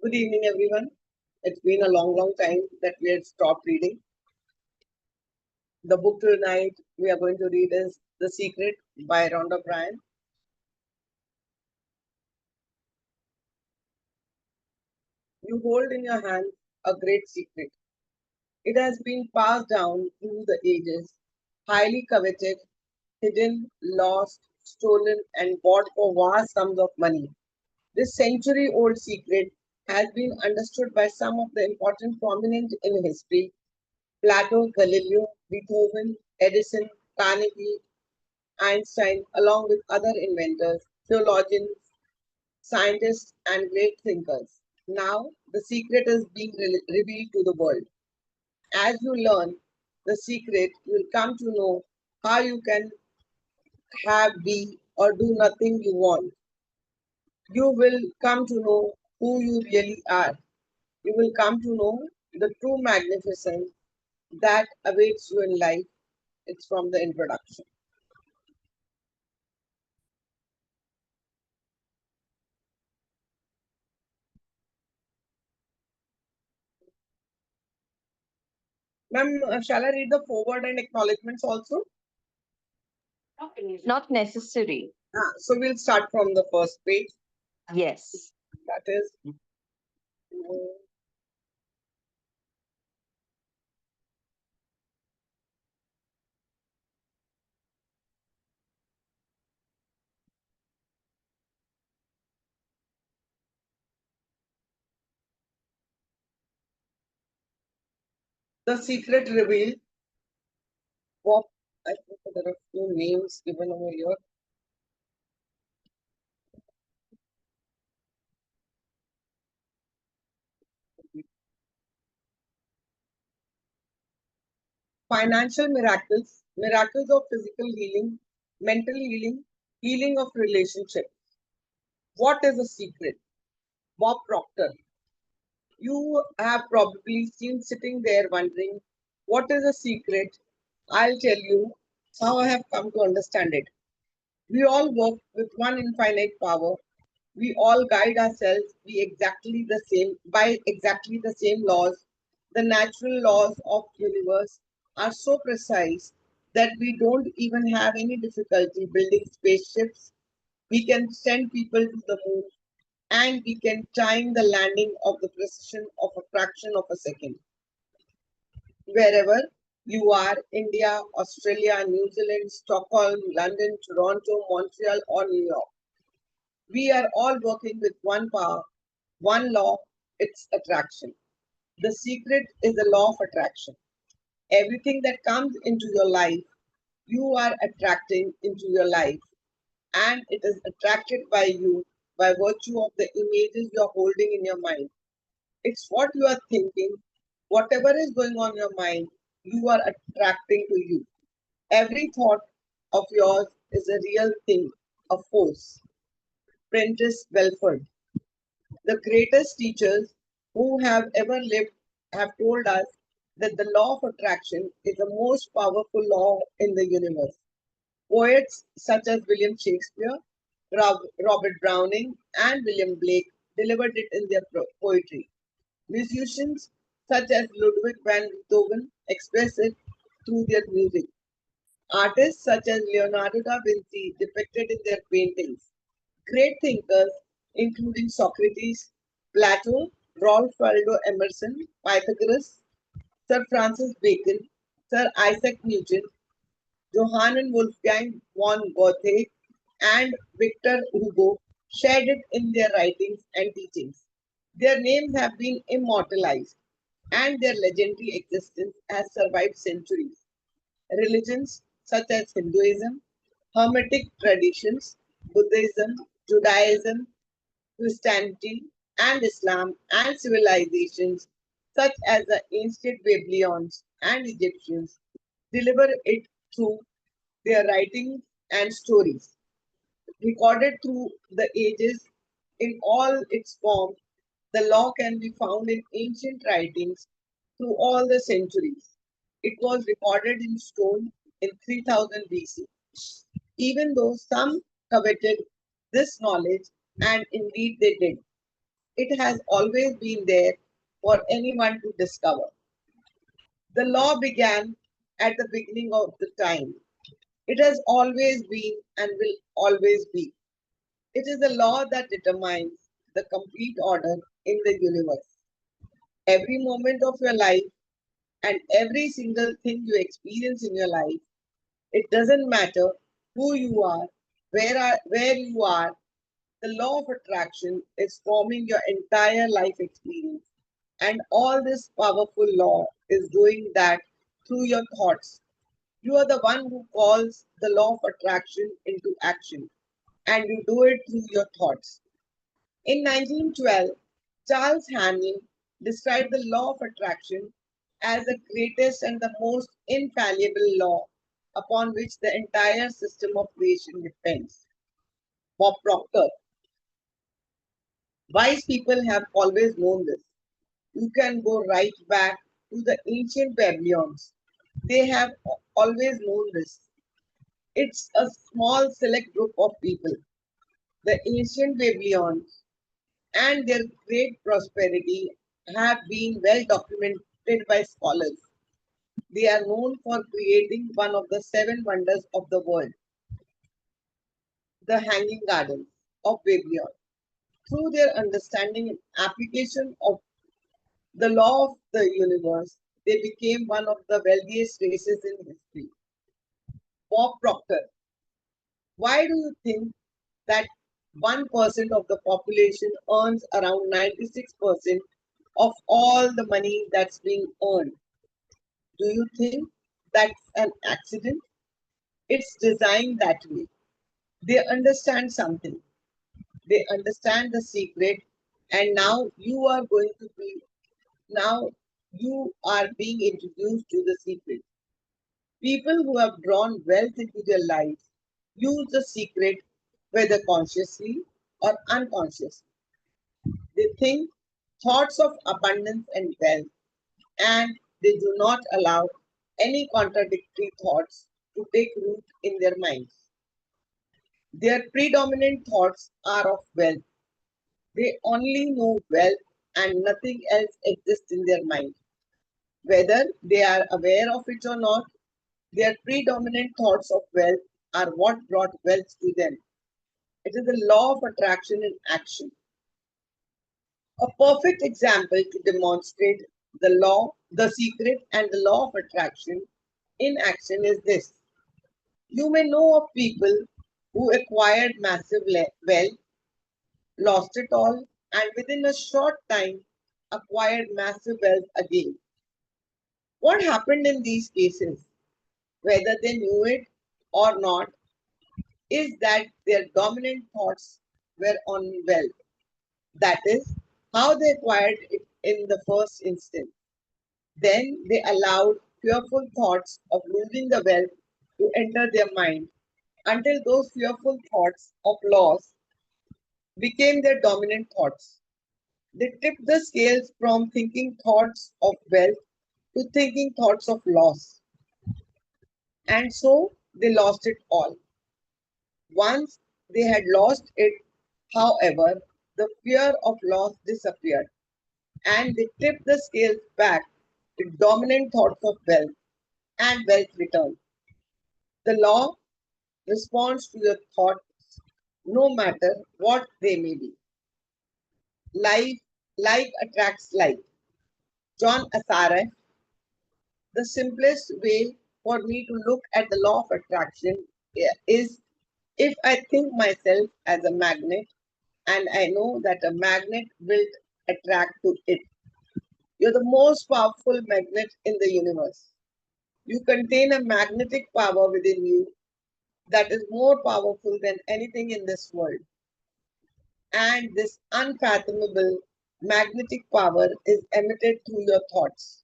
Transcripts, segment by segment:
Good evening, everyone. It's been a long time that we had stopped reading. The book tonight we are going to read is The Secret by Rhoda Byrne. You hold in your hand a great secret. It has been passed down through the ages, highly coveted, hidden, lost, stolen, and bought for vast sums of money. This century old secret has been understood by some of the important prominent in history: Plato, Galileo, Beethoven, Edison, Carnegie, Einstein, along with other inventors, theologians, scientists, and great thinkers. Now, the secret is being revealed to the world. As you learn the secret, you will come to know how you can have, be, or do nothing you want. You will come to know who you really are. You will come to know the true magnificence that awaits you in life. It's from the introduction. Ma'am, shall I read the forward and acknowledgements also? Not necessary. So we'll start from the first page. Yes. That is the secret revealed. Bob, I think there are few names given over here. Financial miracles, miracles of physical healing, mental healing, healing of relationships. What is a secret? Bob Proctor. You have probably seen sitting there wondering, what is a secret? I'll tell you how I have come to understand it. We all work with one infinite power. We all guide ourselves by exactly the same laws. The natural laws of universe are so precise that we don't even have any difficulty building spaceships. We can send people to the moon, and we can time the landing of the precision of a fraction of a second. Wherever you are, India, Australia, New Zealand, Stockholm, London, Toronto, Montreal, or New York, we are all working with one power, one law, it's attraction. The secret is the law of attraction. Everything that comes into your life, you are attracting into your life, and it is attracted by you by virtue of the images you are holding in your mind. It's what you are thinking. Whatever is going on in your mind, you are attracting to you. Every thought of yours is a real thing, a force. Prentice Belford. The greatest teachers who have ever lived have told us that the law of attraction is the most powerful law in the universe. Poets such as William Shakespeare, Robert Browning, and William Blake delivered it in their poetry. Musicians such as Ludwig van Beethoven express it through their music. Artists such as Leonardo da Vinci depicted in their paintings. Great thinkers, including Socrates, Plato, Ralph Waldo Emerson, Pythagoras, Sir Francis Bacon, Sir Isaac Newton, Johann Wolfgang von Goethe, and Victor Hugo shared it in their writings and teachings. Their names have been immortalized, and their legendary existence has survived centuries. Religions such as Hinduism, Hermetic traditions, Buddhism, Judaism, Christianity, and Islam, and civilizations such as the ancient Babylonians and Egyptians deliver it through their writings and stories, recorded through the ages in all its forms. The law can be found in ancient writings through all the centuries. It was recorded in stone in 3000 BC. Even though some coveted this knowledge, and indeed they did, It has always been there for anyone to discover. The law began at the beginning of the time. It has always been and will always be. It is the law that determines the complete order in the universe. Every moment of your life and every single thing you experience in your life, it doesn't matter who you are, where you are, the law of attraction is forming your entire life experience. And all this powerful law is doing that through your thoughts. You are the one who calls the law of attraction into action, and you do it through your thoughts. In 1912, Charles Hannell described the law of attraction as the greatest and the most infallible law upon which the entire system of creation depends. Bob Proctor, wise people have always known this. You can go right back to the ancient Babylons. They have always known this. It's a small select group of people. The ancient Babylons and their great prosperity have been well documented by scholars. They are known for creating one of the seven wonders of the world, the Hanging Gardens of Babylon. Through their understanding and application of the law of the universe, they became one of the wealthiest races in history. Bob Proctor, why do you think that 1% of the population earns around 96% of all the money that's being earned? Do you think that's an accident? It's designed that way. They understand something. They understand the secret, and now you are being introduced to the secret. People who have drawn wealth into their lives use the secret whether consciously or unconsciously. They think thoughts of abundance and wealth, and they do not allow any contradictory thoughts to take root in their minds. Their predominant thoughts are of wealth. They only know wealth and nothing else exists in their mind. Whether they are aware of it or not, their predominant thoughts of wealth are what brought wealth to them. It is the law of attraction in action. A perfect example to demonstrate the secret, and the law of attraction in action is this. You may know of people who acquired massive wealth, lost it all, and within a short time acquired massive wealth again. What happened in these cases, whether they knew it or not, is that their dominant thoughts were on wealth. That is, how they acquired it in the first instance. Then they allowed fearful thoughts of losing the wealth to enter their mind until those fearful thoughts of loss became their dominant thoughts. They tipped the scales from thinking thoughts of wealth to thinking thoughts of loss, and so they lost it all. Once they had lost it, however, the fear of loss disappeared, and they tipped the scales back to dominant thoughts of wealth, and wealth returned. The law responds to your thoughts no matter what they may be. Life, like attracts like. John Asaref, the simplest way for me to look at the law of attraction is if I think myself as a magnet and I know that a magnet will attract to it. You're the most powerful magnet in the universe. You contain a magnetic power within you that is more powerful than anything in this world. And this unfathomable magnetic power is emitted through your thoughts.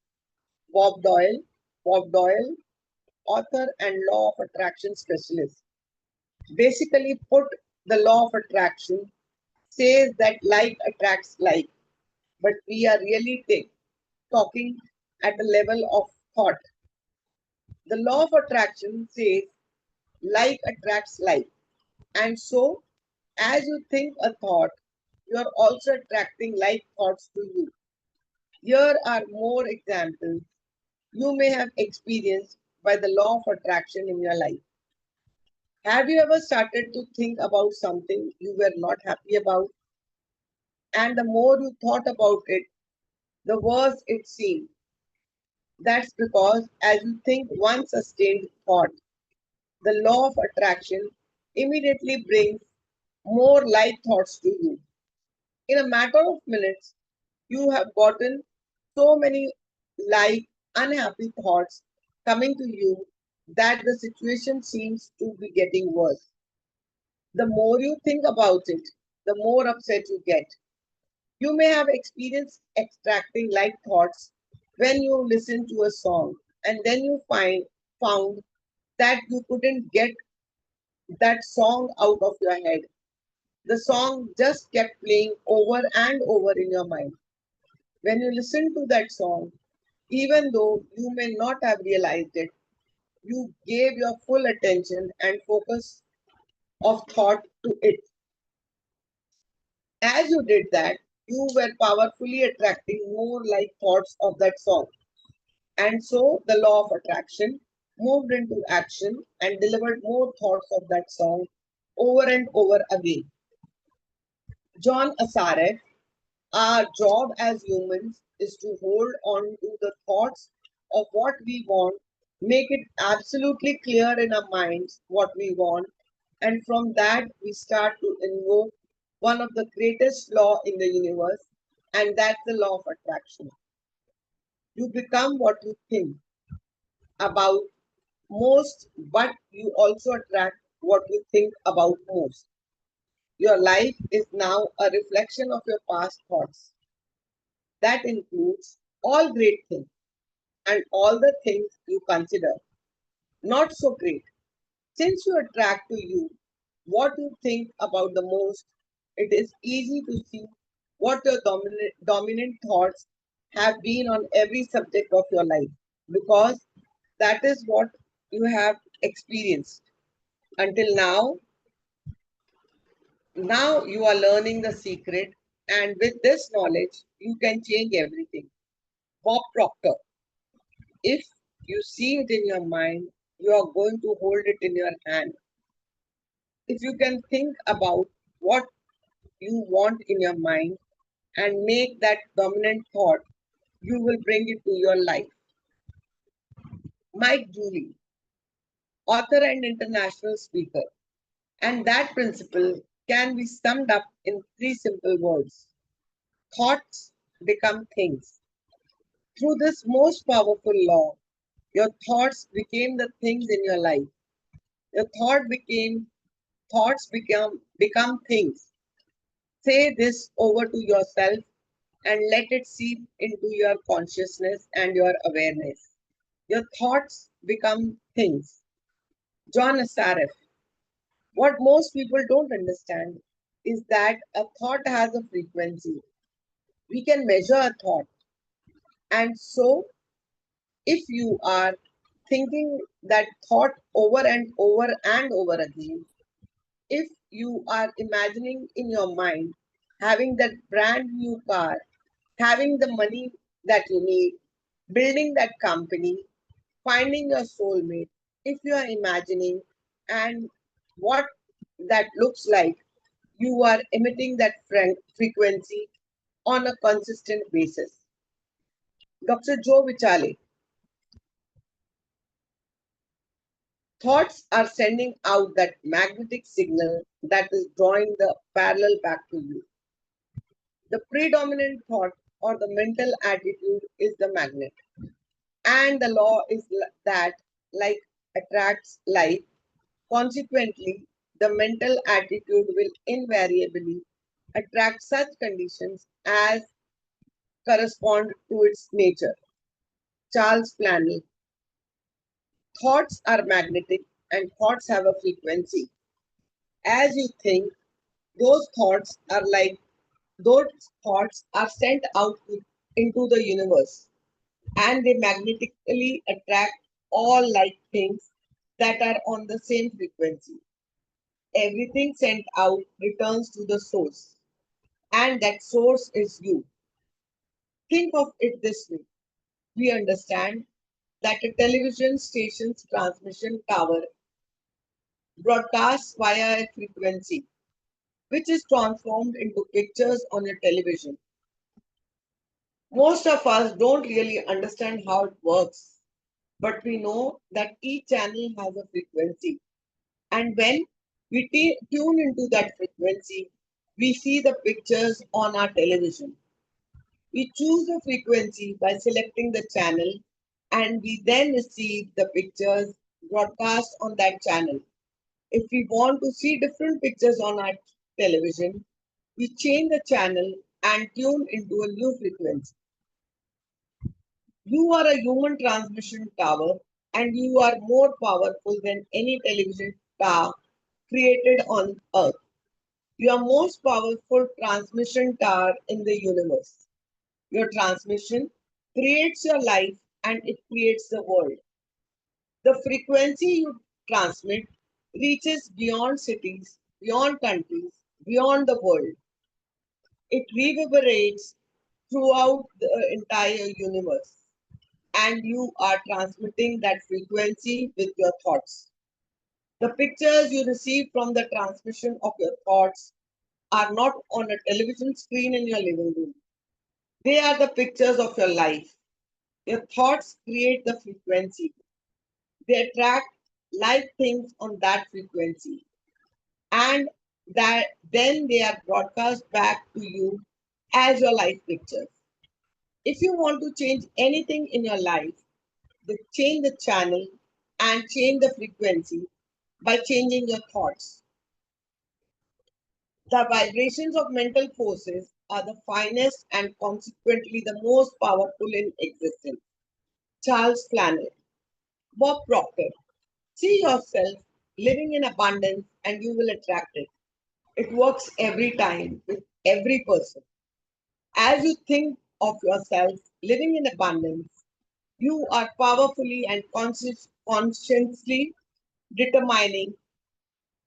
Bob Doyle, Bob Doyle, author and law of attraction specialist, basically put the law of attraction says that like attracts like, but we are really talking at the level of thought. The law of attraction says like attracts like, and so as you think a thought, you're also attracting like thoughts to you. Here are more examples you may have experienced by the law of attraction in your life. Have you ever started to think about something you were not happy about? And the more you thought about it, the worse it seemed. That's because as you think one sustained thought, the law of attraction immediately brings more like thoughts to you. In a matter of minutes, you have gotten so many like unhappy thoughts coming to you that the situation seems to be getting worse. The more you think about it, the more upset you get. You may have experienced extracting like thoughts when you listen to a song and then you found that you couldn't get that song out of your head. The song just kept playing over and over in your mind. When you listen to that song, even though you may not have realized it, you gave your full attention and focus of thought to it. As you did that, you were powerfully attracting more like thoughts of that song. And so the law of attraction moved into action and delivered more thoughts of that song over and over again. John Asaref, our job as humans is to hold on to the thoughts of what we want, make it absolutely clear in our minds what we want, and from that we start to invoke one of the greatest law in the universe, and that's the law of attraction. You become what you think about most, but you also attract what you think about most. Your life is now a reflection of your past thoughts. That includes all great things and all the things you consider not so great. Since you attract to you what you think about the most, it is easy to see what your dominant thoughts have been on every subject of your life because that is what you have experienced until now. Now you are learning the secret, and with this knowledge, you can change everything. Bob Proctor, if you see it in your mind, you are going to hold it in your hand. If you can think about what you want in your mind and make that dominant thought, you will bring it to your life. Mike Dooley, author and international speaker, and that principle can be summed up in three simple words: thoughts become things. Through this most powerful law, your thoughts became the things in your life. Your thoughts become things. Say this over to yourself and let it seep into your consciousness and your awareness. Your thoughts become things. John Asaref. What most people don't understand is that a thought has a frequency. We can measure a thought. And so, if you are thinking that thought over and over and over again, if you are imagining in your mind having that brand new car, having the money that you need, building that company, finding your soulmate, if you are imagining and what that looks like, you are emitting that frequency on a consistent basis. Dr. Joe Vichale, thoughts are sending out that magnetic signal that is drawing the parallel back to you. The predominant thought or the mental attitude is the magnet. And the law is that like attracts like. Consequently, the mental attitude will invariably attract such conditions as correspond to its nature. Charles Planel. Thoughts are magnetic and thoughts have a frequency. As you think, those thoughts are like those thoughts are sent out into the universe and they magnetically attract all like things that are on the same frequency. Everything sent out returns to the source. and that source is you. Think of it this way. We understand that a television station's transmission tower broadcasts via a frequency, which is transformed into pictures on your television. Most of us don't really understand how it works, but we know that each channel has a frequency. And when we tune into that frequency, we see the pictures on our television. We choose the frequency by selecting the channel, and we then receive the pictures broadcast on that channel. If we want to see different pictures on our television, we change the channel and tune into a new frequency. You are a human transmission tower, and you are more powerful than any television tower created on Earth. You are most powerful transmission tower in the universe. Your transmission creates your life and it creates the world. The frequency you transmit reaches beyond cities, beyond countries, beyond the world. It reverberates throughout the entire universe. And you are transmitting that frequency with your thoughts. The pictures you receive from the transmission of your thoughts are not on a television screen in your living room. They are the pictures of your life. Your thoughts create the frequency. They attract like things on that frequency. And that then they are broadcast back to you as your life pictures. If you want to change anything in your life, then change the channel and change the frequency by changing your thoughts. The vibrations of mental forces are the finest and consequently the most powerful in existence. Charles Flanagan. Bob Proctor. See yourself living in abundance and you will attract it. It works every time with every person. As you think of yourself living in abundance, you are powerfully and consciously determining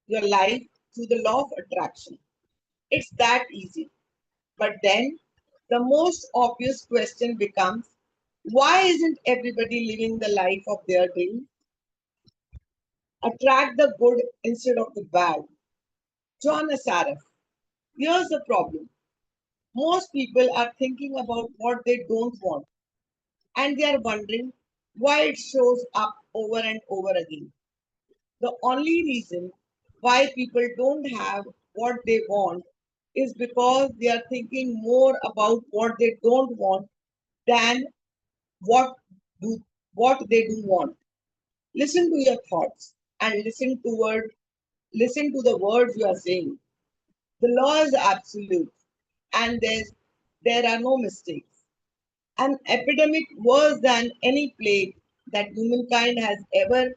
your life through the law of attraction. It's that easy. But then the most obvious question becomes, why isn't everybody living the life of their dreams? Attract the good instead of the bad. John Asaraf. Here's the problem. Most people are thinking about what they don't want and they are wondering why it shows up over and over again. The only reason why people don't have what they want is because they are thinking more about what they don't want than what do what they do want. Listen to your thoughts and listen to the words you are saying. The law is absolute and there are no mistakes. An epidemic worse than any plague that humankind has ever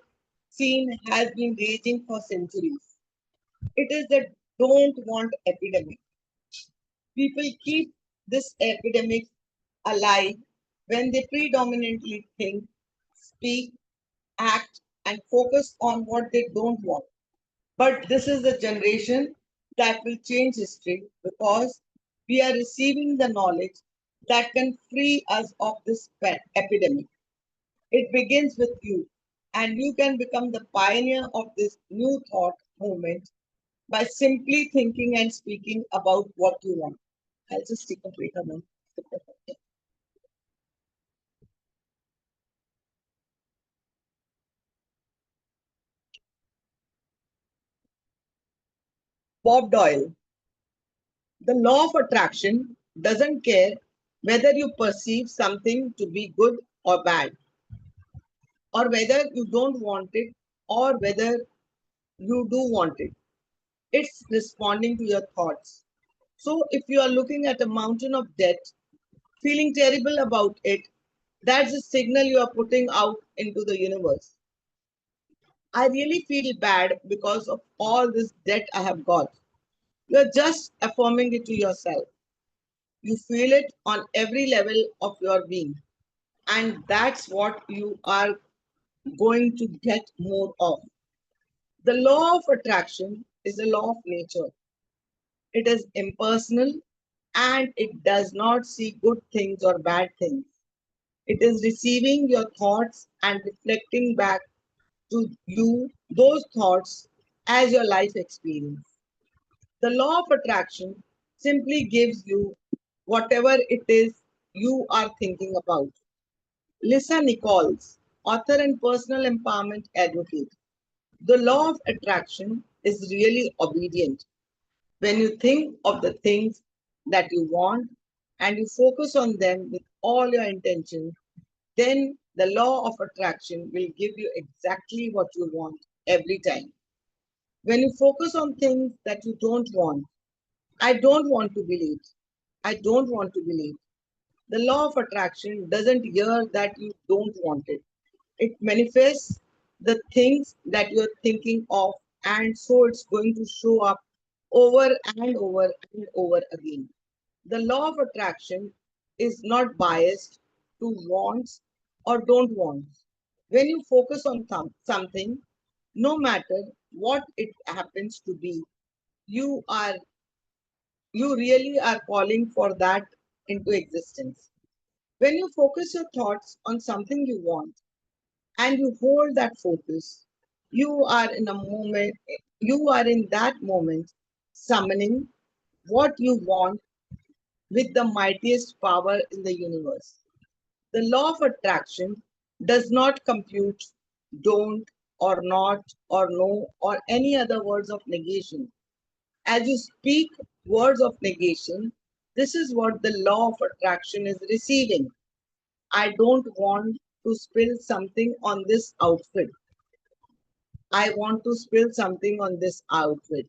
seen has been raging for centuries. It is the don't want epidemic. People keep this epidemic alive when they predominantly think, speak, act, and focus on what they don't want. But this is the generation that will change history because we are receiving the knowledge that can free us of this epidemic. It begins with you, and you can become the pioneer of this new thought movement by simply thinking and speaking about what you want. I'll just take a break a minute. Bob Doyle. The law of attraction doesn't care whether you perceive something to be good or bad, or whether you don't want it, or whether you do want it. It's responding to your thoughts. So, if you are looking at a mountain of debt, feeling terrible about it, that's a signal you are putting out into the universe. I really feel bad because of all this debt I have got. You're just affirming it to yourself. You feel it on every level of your being. And that's what you are going to get more of. The law of attraction is a law of nature. It is impersonal, and it does not see good things or bad things. It is receiving your thoughts and reflecting back to you those thoughts as your life experience. The law of attraction simply gives you whatever it is you are thinking about. Lisa Nichols, author and personal empowerment advocate. The law of attraction is really obedient. When you think of the things that you want and you focus on them with all your intention, then the law of attraction will give you exactly what you want every time. When you focus on things that you don't want, I don't want to believe, I don't want to believe. The law of attraction doesn't hear that you don't want it. It manifests the things that you're thinking of, and so it's going to show up over and over and over again. The law of attraction is not biased to wants or don't want. When you focus on something, no matter what it happens to be, you are you really are calling for that into existence. When you focus your thoughts on something you want and you hold that focus, you are in a moment, you are in that moment summoning what you want with the mightiest power in the universe. The law of attraction does not compute don't or not or no or any other words of negation. As you speak words of negation, this is what the law of attraction is receiving. I don't want to spill something on this outfit. I want to spill something on this outfit.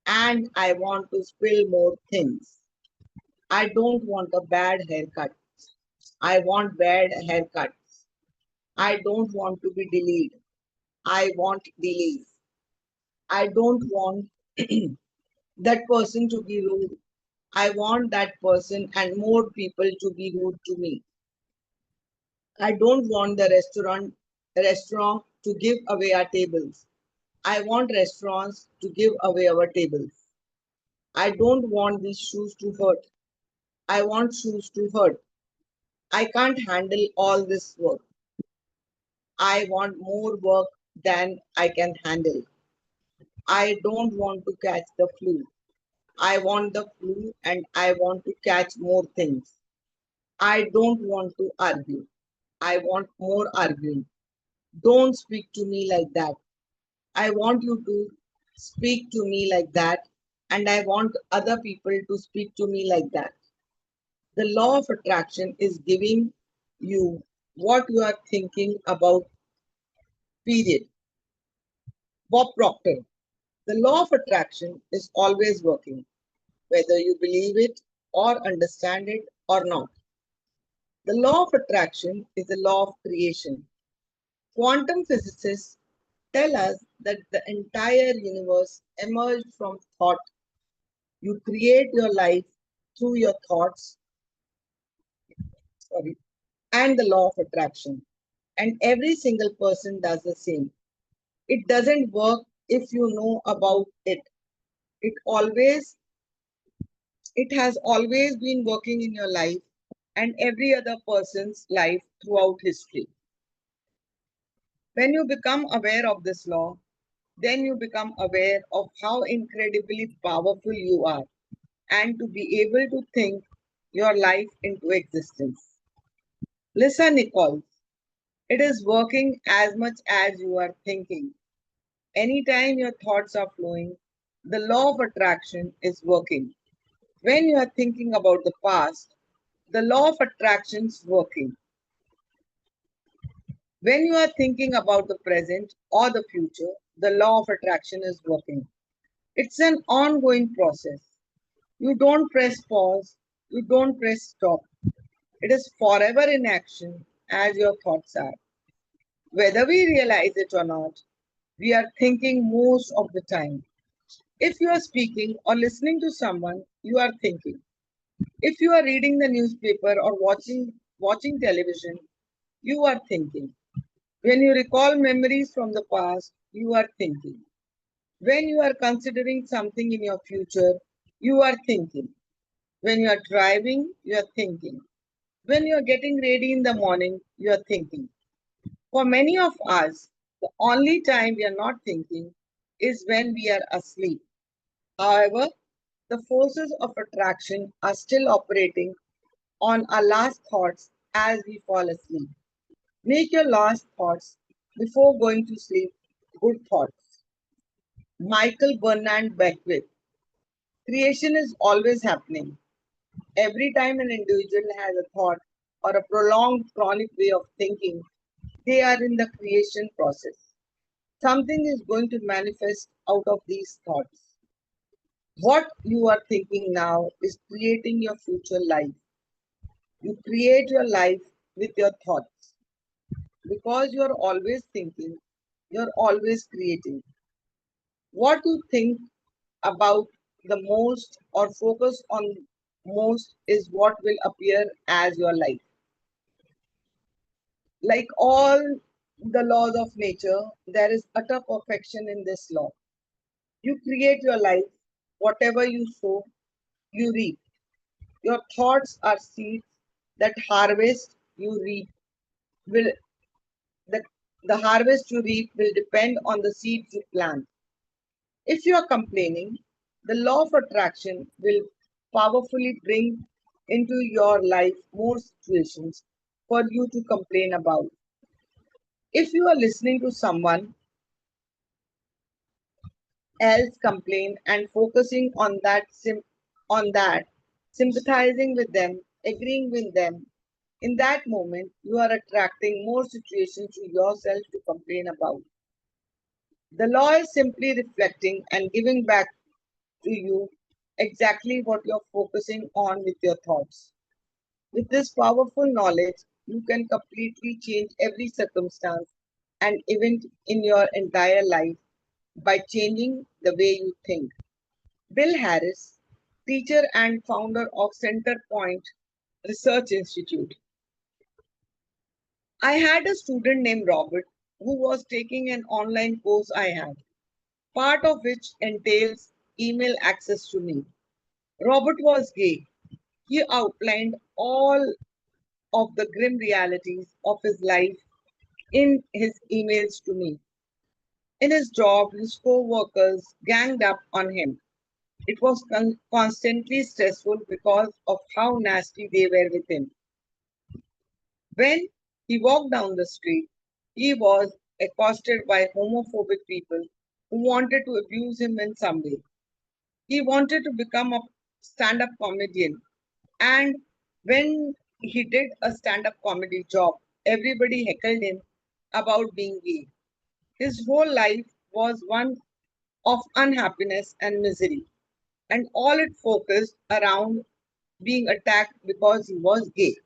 And I want to spill more things. I don't want a bad haircut. I want bad haircuts. I don't want to be delayed. I want delays. I don't want that person to be rude. I want that person and more people to be rude to me. I don't want the restaurant to give away our tables. I want restaurants to give away our tables. I don't want these shoes to hurt. I want shoes to hurt. I can't handle all this work. I want more work than I can handle. I don't want to catch the flu. I want the flu and I want to catch more things. I don't want to argue. I want more arguing. Don't speak to me like that. I want you to speak to me like that, and I want other people to speak to me like that. The law of attraction is giving you what you are thinking about, period. Bob Proctor. The law of attraction is always working, whether you believe it or understand it or not. The law of attraction is a law of creation. Quantum physicists tell us that the entire universe emerged from thought. You create your life through your thoughts, sorry, and the law of attraction. And every single person does the same. It doesn't work if you know about it. It always, it has always been working in your life and every other person's life throughout history. When you become aware of this law, then you become aware of how incredibly powerful you are and to be able to think your life into existence. Listen, Nicole, it is working as much as you are thinking. Anytime your thoughts are flowing, the law of attraction is working. When you are thinking about the past, the law of attraction is working. When you are thinking about the present or the future, the law of attraction is working. It's an ongoing process. You don't press pause, you don't press stop. It is forever in action as your thoughts are. Whether we realize it or not, we are thinking most of the time. If you are speaking or listening to someone, you are thinking. If you are reading the newspaper or watching television, you are thinking. When you recall memories from the past, you are thinking. When you are considering something in your future, you are thinking. When you are driving, you are thinking. When you are getting ready in the morning, you are thinking. For many of us, the only time we are not thinking is when we are asleep. However, the forces of attraction are still operating on our last thoughts as we fall asleep. Make your last thoughts before going to sleep good thoughts. Michael Bernard Beckwith. Creation is always happening. Every time an individual has a thought or a prolonged chronic way of thinking, they are in the creation process. Something is going to manifest out of these thoughts. What you are thinking now is creating your future life. You create your life with your thoughts. Because you are always thinking, you're always creating. What you think about the most or focus on most is what will appear as your life. Like all the laws of nature, there is utter perfection in this law. You create your life, whatever you sow, you reap. Your thoughts are seeds that harvest you reap will the, the harvest you reap will depend on the seeds you plant. If you are complaining, the law of attraction will powerfully bring into your life more situations for you to complain about. If you are listening to someone else complain and focusing on that, sympathizing with them, agreeing with them, in that moment you are attracting more situations to yourself to complain about. The law is simply reflecting and giving back to you exactly what you're focusing on with your thoughts. With this powerful knowledge, you can completely change every circumstance and event in your entire life by changing the way you think. Bill Harris, teacher and founder of Center Point Research Institute. I had a student named Robert who was taking an online course I had, part of which entails email access to me. Robert was gay. He outlined all of the grim realities of his life in his emails to me. In his job, his co-workers ganged up on him. It was constantly stressful because of how nasty they were with him. When he walked down the street, he was accosted by homophobic people who wanted to abuse him in some way. He wanted to become a stand up comedian, and when he did a stand up comedy job, everybody heckled him about being gay. His whole life was one of unhappiness and misery, and all it focused around being attacked because he was gay.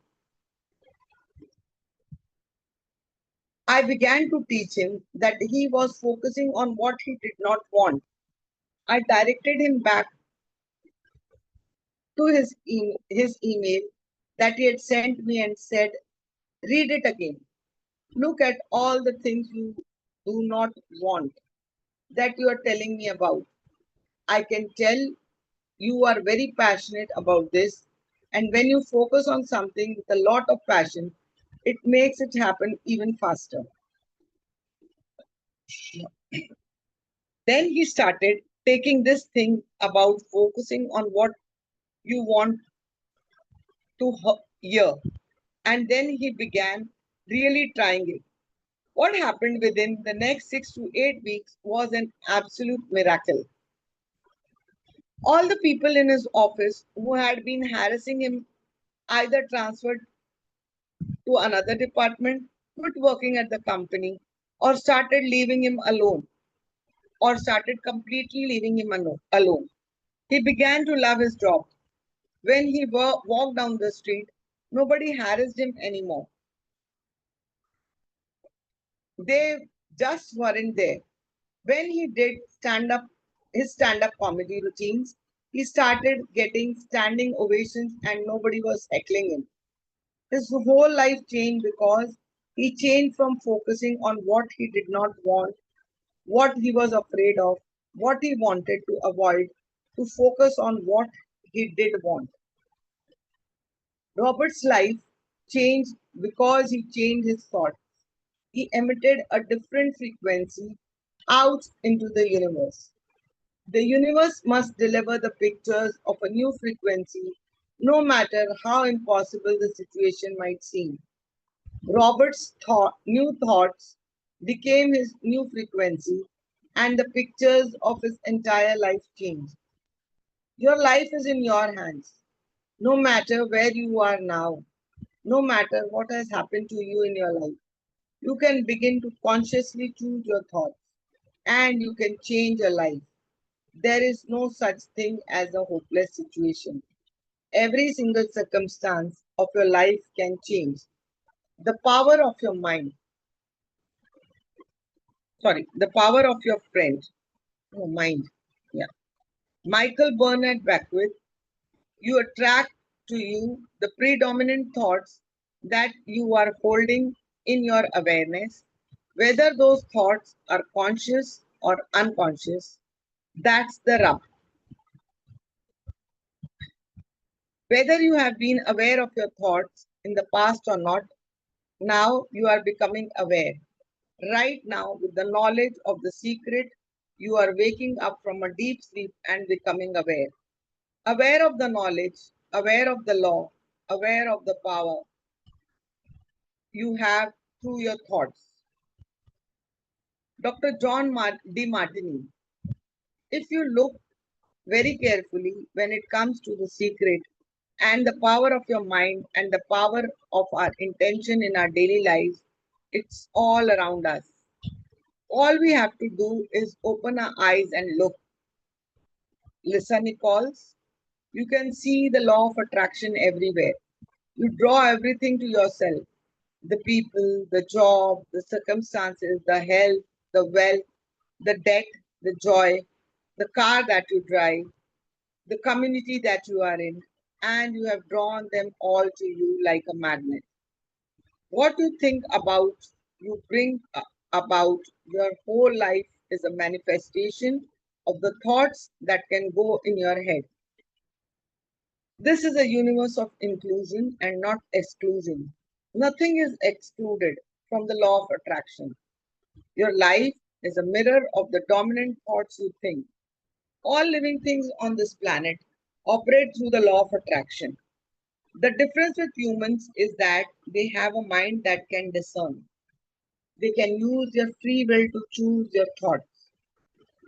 I began to teach him that he was focusing on what he did not want. I directed him back to his email that he had sent me and said, read it again. Look at all the things you do not want that you are telling me about. I can tell you are very passionate about this, and when you focus on something with a lot of passion, it makes it happen even faster. Then he started taking this thing about focusing on what you want to hear, and then he began really trying it. What happened within the next 6 to 8 weeks was an absolute miracle. All the people in his office who had been harassing him either transferred to another department, quit working at the company, or started leaving him alone, or started completely leaving him alone. He began to love his job. When he walked down the street, nobody harassed him anymore. They just weren't there. When he did his stand up comedy routines, he started getting standing ovations and nobody was heckling him. His whole life changed because he changed from focusing on what he did not want, what he was afraid of, what he wanted to avoid, to focus on what he did want. Robert's life changed because he changed his thoughts. He emitted a different frequency out into the universe. The universe must deliver the pictures of a new frequency, no matter how impossible the situation might seem. New thoughts became his new frequency, and the pictures of his entire life changed. Your life is in your hands. No matter where you are now, no matter what has happened to you in your life, you can begin to consciously choose your thoughts and you can change your life. There is no such thing as a hopeless situation. Every single circumstance of your life can change. The power of your mind, the power of your friend, your mind. Yeah. Michael Byrne Beckwith, you attract to you the predominant thoughts that you are holding in your awareness, whether those thoughts are conscious or unconscious. That's the rub. Whether you have been aware of your thoughts in the past or not, now you are becoming aware. Right now, with the knowledge of the secret, you are waking up from a deep sleep and becoming aware. Aware of the knowledge, aware of the law, aware of the power you have through your thoughts. Dr. John DeMartini, if you look very carefully when it comes to the secret and the power of your mind and the power of our intention in our daily lives, it's all around us. All we have to do is open our eyes and look. Listen, Nichols. You can see the law of attraction everywhere. You draw everything to yourself: the people, the job, the circumstances, the health, the wealth, the debt, the joy, the car that you drive, the community that you are in, and you have drawn them all to you like a magnet. What you think about, you bring about. Your whole life is a manifestation of the thoughts that can go in your head. This is a universe of inclusion and not exclusion. Nothing is excluded from the law of attraction. Your life is a mirror of the dominant thoughts you think. All living things on this planet operate through the law of attraction. The difference with humans is that they have a mind that can discern. They can use their free will to choose their thoughts.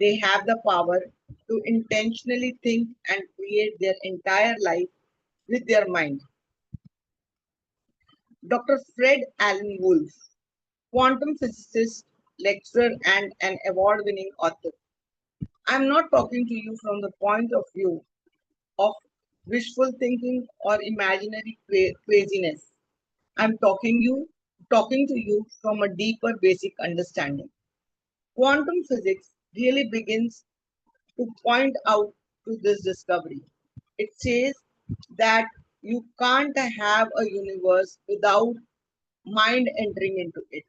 They have the power to intentionally think and create their entire life with their mind. Dr. Fred Alan Wolf, quantum physicist, lecturer, and an award winning author. I'm not talking to you from the point of view of wishful thinking or imaginary craziness. I'm talking to you from a deeper basic understanding. Quantum physics really begins to point out to this discovery. It says that you can't have a universe without mind entering into it.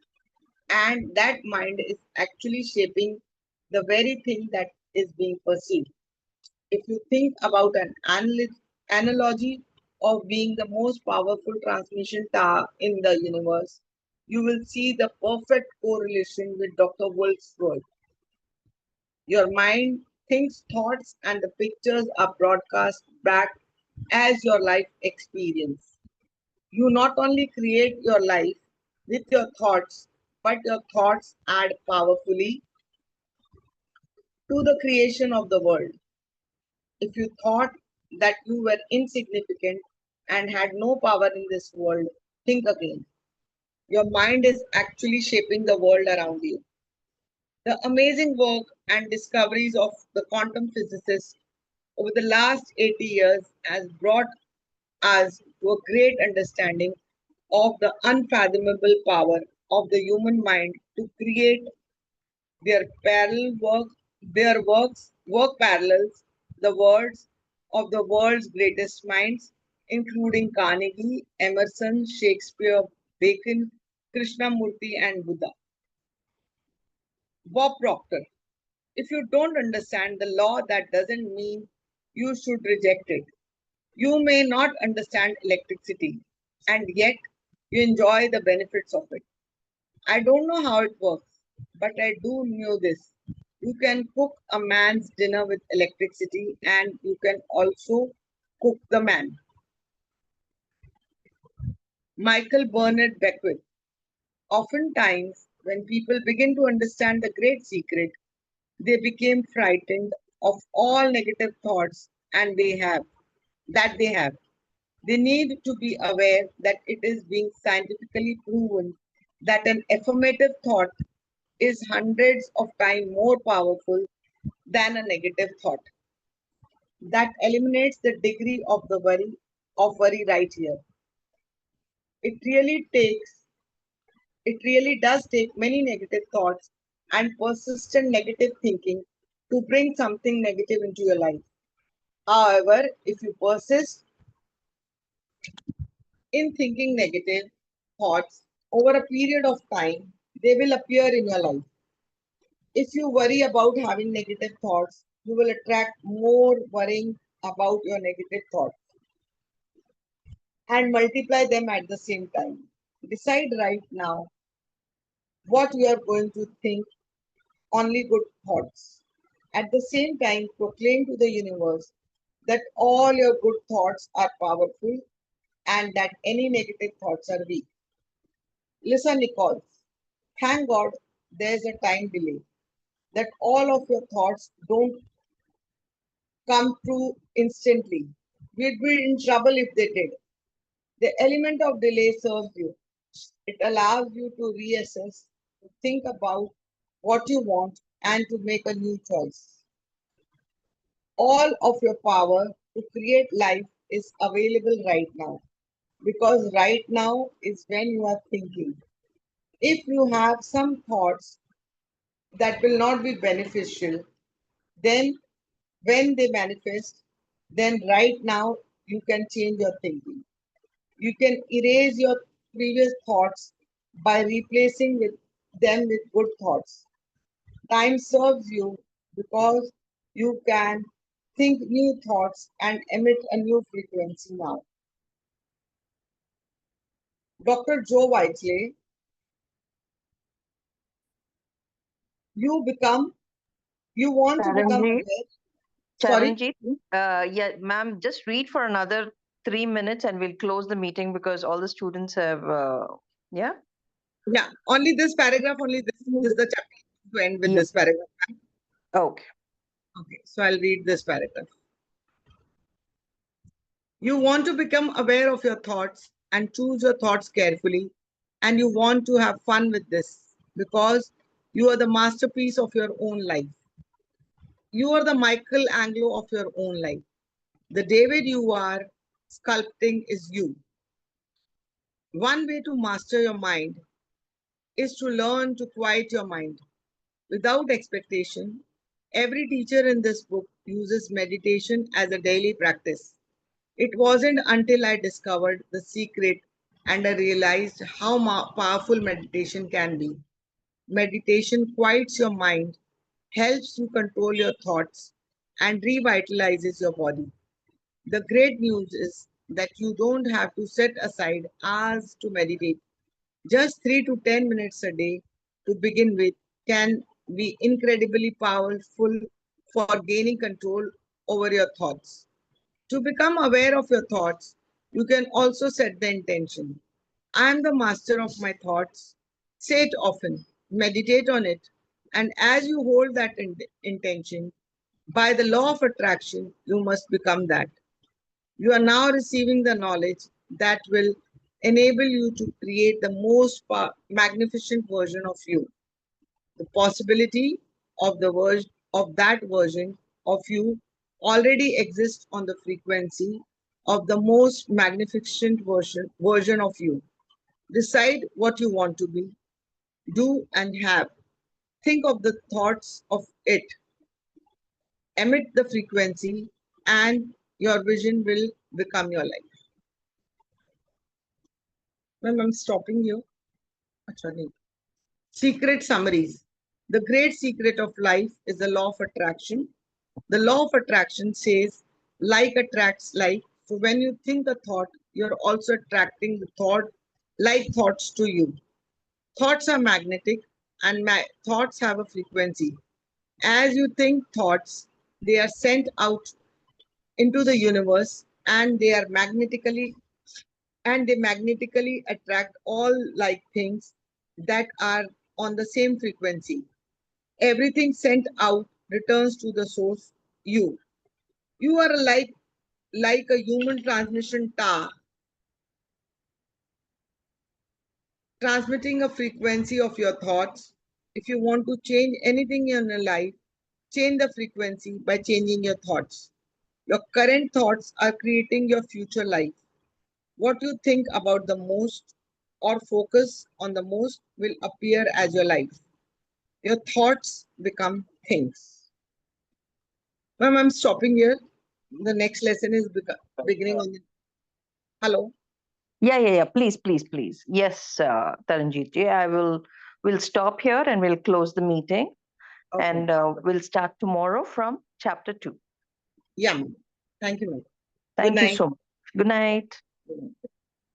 And that mind is actually shaping the very thing that is being perceived. If you think about an analogy of being the most powerful transmission tower in the universe, you will see the perfect correlation with Dr. Wolf's word. Your mind thinks thoughts and the pictures are broadcast back as your life experience. You not only create your life with your thoughts, but your thoughts add powerfully to the creation of the world. If you thought that you were insignificant and had no power in this world, think again. Your mind is actually shaping the world around you. The amazing work and discoveries of the quantum physicists over the last 80 years has brought us to a great understanding of the unfathomable power of the human mind to create their parallel work, their work parallels the words of the world's greatest minds, including Carnegie, Emerson, Shakespeare, Bacon, Krishnamurti, and Buddha. Bob Proctor. If you don't understand the law, that doesn't mean you should reject it. You may not understand electricity, and yet you enjoy the benefits of it. I don't know how it works, but I do know this. You can cook a man's dinner with electricity, and you can also cook the man. Michael Bernard Beckwith. Oftentimes, when people begin to understand the great secret, they became frightened of all negative thoughts and they have. They need to be aware that it is being scientifically proven that an affirmative thought is hundreds of times more powerful than a negative thought. That eliminates the degree of worry right here. It really takes it really does take many negative thoughts and persistent negative thinking to bring something negative into your life. However, if you persist in thinking negative thoughts over a period of time, they will appear in your life. If you worry about having negative thoughts, you will attract more worrying about your negative thoughts and multiply them at the same time. Decide right now what you are going to think, only good thoughts. At the same time, proclaim to the universe that all your good thoughts are powerful and that any negative thoughts are weak. Listen, Nicole, thank God there's a time delay, that all of your thoughts don't come true instantly. We'd be in trouble if they did. The element of delay serves you. It allows you to reassess, to think about what you want, and to make a new choice. All of your power to create life is available right now because right now is when you are thinking. If you have some thoughts that will not be beneficial, then when they manifest, then right now you can change your thinking. You can erase your previous thoughts by replacing with them with good thoughts. Time serves you because you can think new thoughts and emit a new frequency now. Dr. Joe Whiteley, you become, you want to become Charanjit, aware. Sorry, Charanjit, yeah, ma'am, just read for another 3 minutes and we'll close the meeting because all the students have, yeah? yeah, only this paragraph, only this is the chapter to end with Yeah. this paragraph. Okay. Okay, so I'll read this paragraph. You want to become aware of your thoughts and choose your thoughts carefully, and you want to have fun with this because you are the masterpiece of your own life. You are the Michelangelo of your own life. The David you are sculpting is you. One way to master your mind is to learn to quiet your mind without expectation. Every teacher in this book uses meditation as a daily practice. It wasn't until I discovered the secret and I realized how powerful meditation can be. Meditation quiets your mind, helps you control your thoughts, and revitalizes your body. The great news is that you don't have to set aside hours to meditate. Just 3 to 10 minutes a day to begin with can be incredibly powerful for gaining control over your thoughts. To become aware of your thoughts, you can also set the intention. I am the master of my thoughts. Say it often, meditate on it, and as you hold that intention, by the law of attraction, you must become that. You are now receiving the knowledge that will enable you to create the most magnificent version of you. The possibility of that version of you already exists on the frequency of the most magnificent version of you. Decide what you want to be, do, and have. Think of the thoughts of it, emit the frequency, and your vision will become your life. Ma'am, I'm stopping you. Acha, nahi. Secret summaries. The great secret of life is the law of attraction. The law of attraction says like attracts like, So when you think a thought, you're also attracting the thought like thoughts to you. Thoughts are magnetic and thoughts have a frequency. As you think thoughts, they are sent out into the universe and they magnetically attract all like things that are on the same frequency. Everything sent out returns to the source, you. You are like a human transmission tower transmitting a frequency of your thoughts. If you want to change anything in your life, change the frequency by changing your thoughts. Your current thoughts are creating your future life. What you think about the most or focus on the most will appear as your life. Your thoughts become things. Ma'am, I'm stopping here. The next lesson is beginning on the. Hello. Yeah. Please, please, please. Yes, Taranjit ji, we'll stop here and we'll close the meeting, Okay. and we'll start tomorrow from chapter 2. Yeah. Thank you, ma'am. Good Thank you night. so much. Good night.